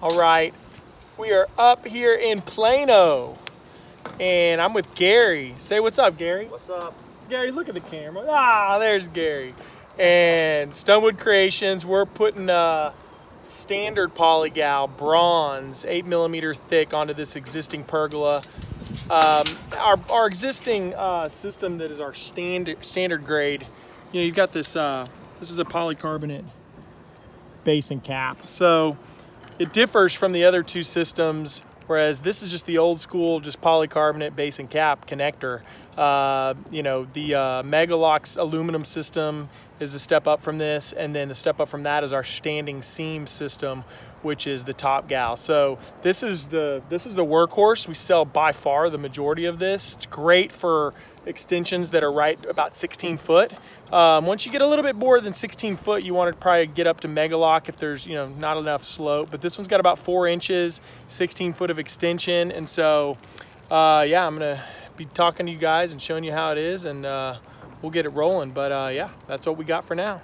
All right, we are up here in Plano, and I'm with Gary. Say what's up, Gary. What's up? Gary, look at the camera. Ah, there's Gary. And Stonewood Creations, we're putting standard polygal bronze, 8mm thick, onto this existing pergola. Our existing system that is our standard grade, you know, you've got this, this is the polycarbonate base and cap. So it differs from the other two systems, whereas this is just the old school, just polycarbonate base and cap connector. You know, the Megalox aluminum system is a step up from this, and then the step up from that is our standing seam system, which is the top gal. So this is the workhorse. We sell by far the majority of this. It's great for extensions that are right about 16 foot. Once you get a little bit more than 16 foot, you want to probably get up to Megalock if there's, you know, not enough slope. But this one's got about 4 inches, 16 foot of extension. And so, yeah, I'm gonna be talking to you guys and showing you how it is, and we'll get it rolling. But yeah, that's what we got for now.